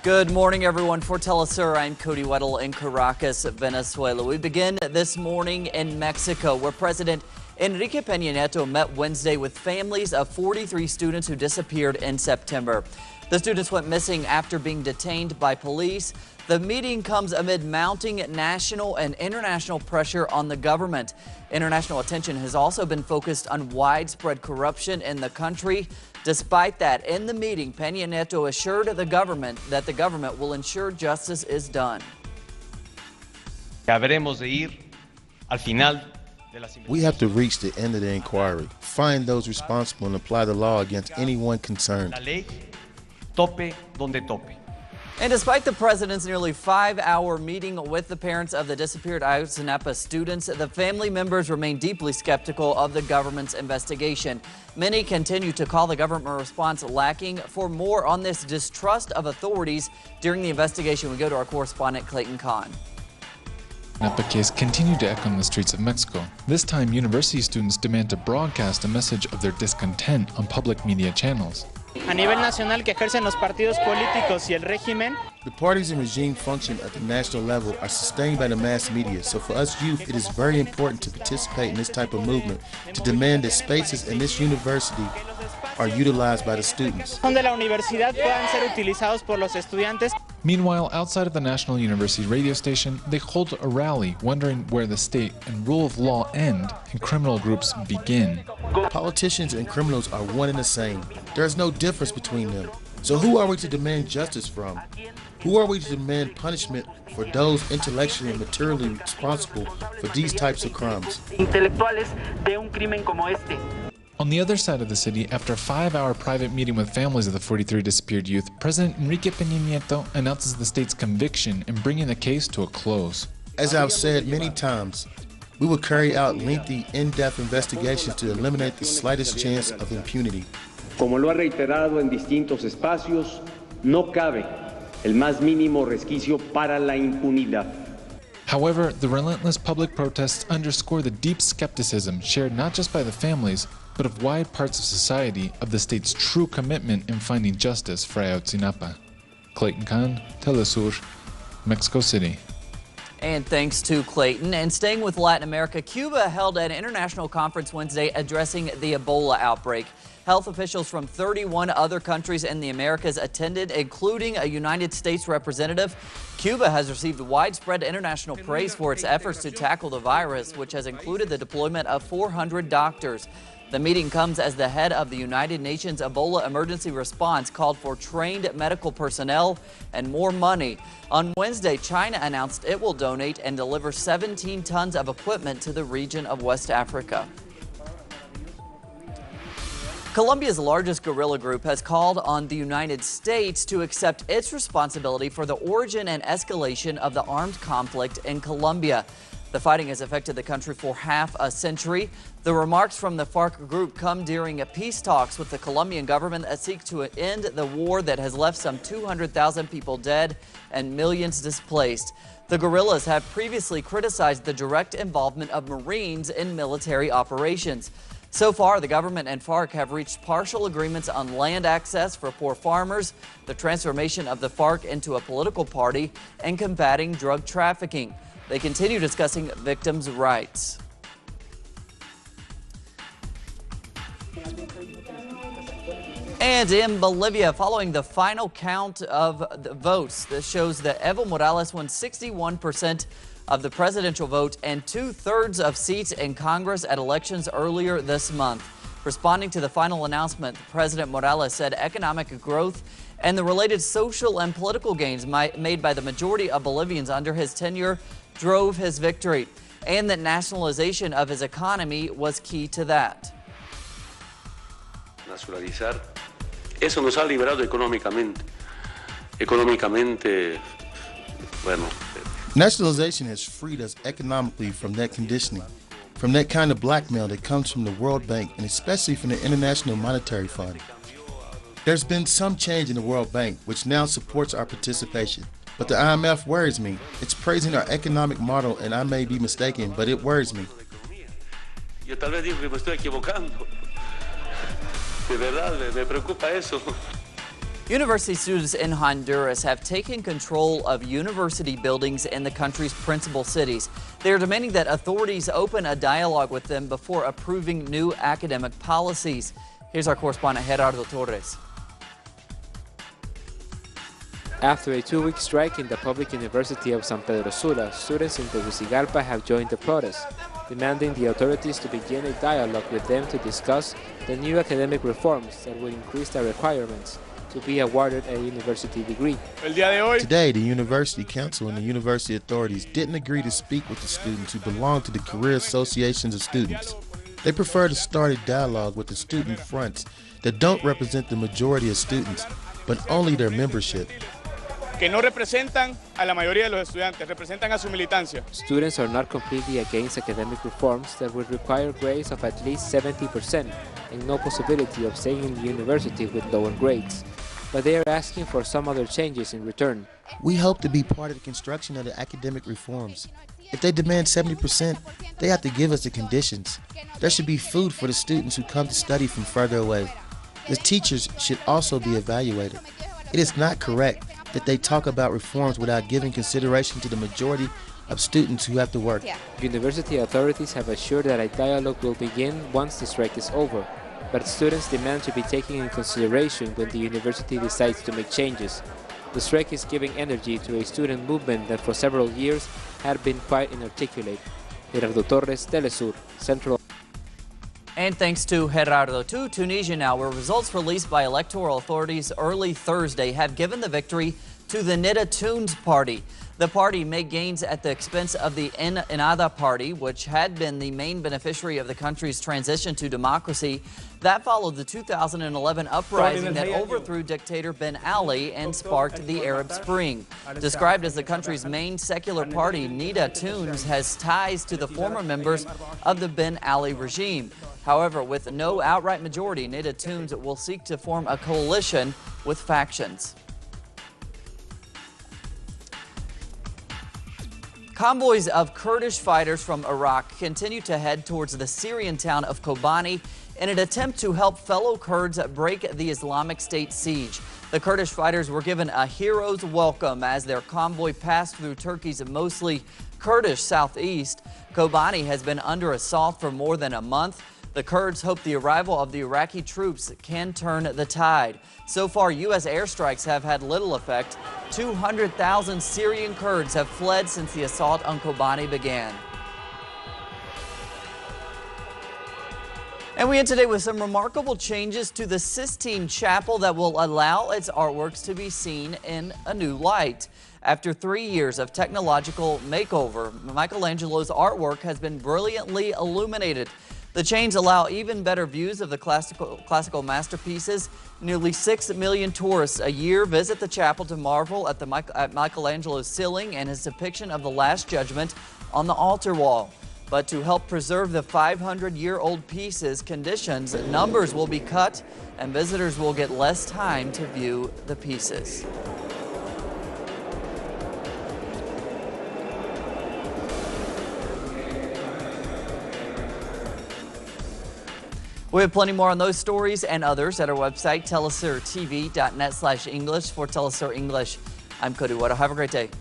Good morning, everyone. For Telesur, I'm Cody Weddle in Caracas, Venezuela. We begin this morning in Mexico, where President Enrique Peña Nieto met Wednesday with families of 43 students who disappeared in September. The students went missing after being detained by police. The meeting comes amid mounting national and international pressure on the government. International attention has also been focused on widespread corruption in the country. Despite that, in the meeting, Peña Nieto assured the government that the government will ensure justice is done. We have to reach the end of the inquiry, find those responsible, and apply the law against anyone concerned. And despite the president's nearly 5-hour meeting with the parents of the disappeared Ayotzinapa students, the family members remain deeply skeptical of the government's investigation. Many continue to call the government response lacking. For more on this distrust of authorities during the investigation, we go to our correspondent Clayton Kahn. The case continued to echo in the streets of Mexico. This time, university students demand to broadcast a message of their discontent on public media channels. A nivel nacional que ejercen los partidos políticos y el régimen. The parties and regime function at the national level are sustained by the mass media, so for us youth it is very important to participate in this type of movement, to demand that spaces in this university are utilized by the students. Donde la universidad puedan ser utilizados por los estudiantes. Meanwhile, outside of the National University radio station, they hold a rally wondering where the state and rule of law end and criminal groups begin. Politicians and criminals are one and the same. There is no difference between them. So who are we to demand justice from? Who are we to demand punishment for those intellectually and materially responsible for these types of crimes? On the other side of the city, after a 5-hour private meeting with families of the 43 disappeared youth, President Enrique Peña Nieto announces the state's conviction in bringing the case to a close. As I've said many times, we will carry out lengthy, in-depth investigations to eliminate the slightest chance of impunity. Como lo ha reiterado en distintos espacios, no cabe el más mínimo resquicio para la impunidad. However, the relentless public protests underscore the deep skepticism shared not just by the families, but of wide parts of society of the state's true commitment in finding justice for Ayotzinapa. Clayton Kahn, Telesur, Mexico City. And thanks to Clayton. And staying with Latin America, Cuba held an international conference Wednesday addressing the Ebola outbreak. Health officials from 31 other countries in the Americas attended, including a United States representative. Cuba has received widespread international praise for its efforts to tackle the virus, which has included the deployment of 400 doctors. The meeting comes as the head of the United Nations Ebola Emergency Response called for trained medical personnel and more money. On Wednesday, China announced it will donate and deliver 17 tons of equipment to the region of West Africa. Colombia's largest guerrilla group has called on the United States to accept its responsibility for the origin and escalation of the armed conflict in Colombia. The fighting has affected the country for half a century. The remarks from the FARC group come during peace talks with the Colombian government that seek to end the war that has left some 200,000 people dead and millions displaced. The guerrillas have previously criticized the direct involvement of Marines in military operations. So far, the government and FARC have reached partial agreements on land access for poor farmers, the transformation of the FARC into a political party, and combating drug trafficking. They continue discussing victims' rights. And in Bolivia, following the final count of the votes, this shows that Evo Morales won 61% of the presidential vote and 2/3 of seats in Congress at elections earlier this month. Responding to the final announcement, President Morales said economic growth and the related social and political gains made by the majority of Bolivians under his tenure drove his victory, and that nationalization of his economy was key to that. Nacionalizar, eso nos ha liberado económicamente. Económicamente, bueno. Nationalization has freed us economically from that conditioning, from that kind of blackmail that comes from the World Bank and especially from the International Monetary Fund. There's been some change in the World Bank, which now supports our participation. But the IMF worries me. It's praising our economic model, and I may be mistaken, but it worries me. Yo tal vez digo que me estoy equivocando. De verdad, me preocupa eso. University students in Honduras have taken control of university buildings in the country's principal cities. They are demanding that authorities open a dialogue with them before approving new academic policies. Here's our correspondent Gerardo Torres. After a 2-week strike in the public University of San Pedro Sula, students in Tegucigalpa have joined the protest, demanding the authorities to begin a dialogue with them to discuss the new academic reforms that would increase the requirements to be awarded a university degree. Today, the University Council and the university authorities didn't agree to speak with the students who belong to the career associations of students. They prefer to start a dialogue with the student fronts that don't represent the majority of students, but only their membership. Que no representan a la mayoría de los estudiantes, representan a su militancia. Students are not completely against academic reforms that would require grades of at least 70% and no possibility of staying in the university with lower grades. But they are asking for some other changes in return. We hope to be part of the construction of the academic reforms. If they demand 70%, they have to give us the conditions. There should be food for the students who come to study from further away. The teachers should also be evaluated. It is not correct that they talk about reforms without giving consideration to the majority of students who have to work. University authorities have assured that a dialogue will begin once the strike is over, but students demand to be taken in consideration when the university decides to make changes. The strike is giving energy to a student movement that for several years had been quite inarticulate. Gerardo Torres, Telesur, Central. And thanks to Gerardo. To Tunisia now, where results released by electoral authorities early Thursday have given the victory to the Nida Tunes party. The party made gains at the expense of the Ennahda party, which had been the main beneficiary of the country's transition to democracy. That followed the 2011 uprising that overthrew dictator Ben Ali and sparked the Arab Spring. Described as the country's main secular party, Nida Tunes has ties to the former members of the Ben Ali regime. However, with no outright majority, Nida Tunes will seek to form a coalition with factions. Convoys of Kurdish fighters from Iraq continue to head towards the Syrian town of Kobani in an attempt to help fellow Kurds break the Islamic State siege. The Kurdish fighters were given a hero's welcome as their convoy passed through Turkey's mostly Kurdish southeast. Kobani has been under assault for more than a month. The Kurds hope the arrival of the Iraqi troops can turn the tide. So far, U.S. airstrikes have had little effect. 200,000 Syrian Kurds have fled since the assault on Kobani began. And we end today with some remarkable changes to the Sistine Chapel that will allow its artworks to be seen in a new light. After 3 years of technological makeover, Michelangelo's artwork has been brilliantly illuminated. The changes allow even better views of the classical masterpieces. Nearly 6 million tourists a year visit the chapel to marvel at Michelangelo's ceiling and his depiction of the Last Judgment on the altar wall. But to help preserve the 500-year-old pieces, numbers will be cut and visitors will get less time to view the pieces. We have plenty more on those stories and others at our website, telesurtv.net/English. For Telesur English, I'm Cody Weddle. Have a great day.